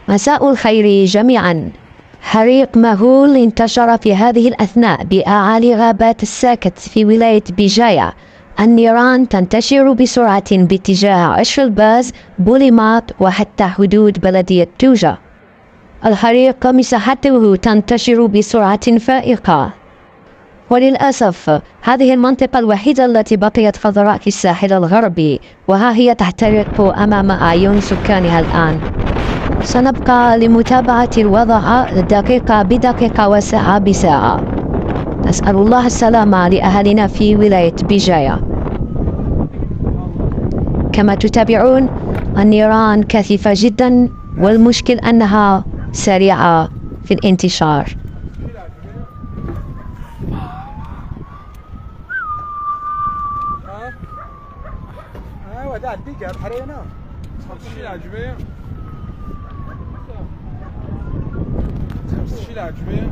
مساء الخير جميعا. حريق مهول انتشر في هذه الأثناء بأعالي غابات الساكت في ولاية بجاية. النيران تنتشر بسرعة باتجاه عشر الباز، بوليمات وحتى حدود بلدية توجة. الحريق مساحته تنتشر بسرعة فائقة، وللأسف هذه المنطقة الوحيدة التي بقيت خضراء في الساحل الغربي، وها هي تحترق أمام أعين سكانها الآن. سنبقى لمتابعة الوضع دقيقة بدقيقة وساعة بساعة. نسأل الله السلامة لأهلنا في ولاية بجاية. كما تتابعون النيران كثيفة جدا، والمشكل أنها سريعة في الانتشار. العجمية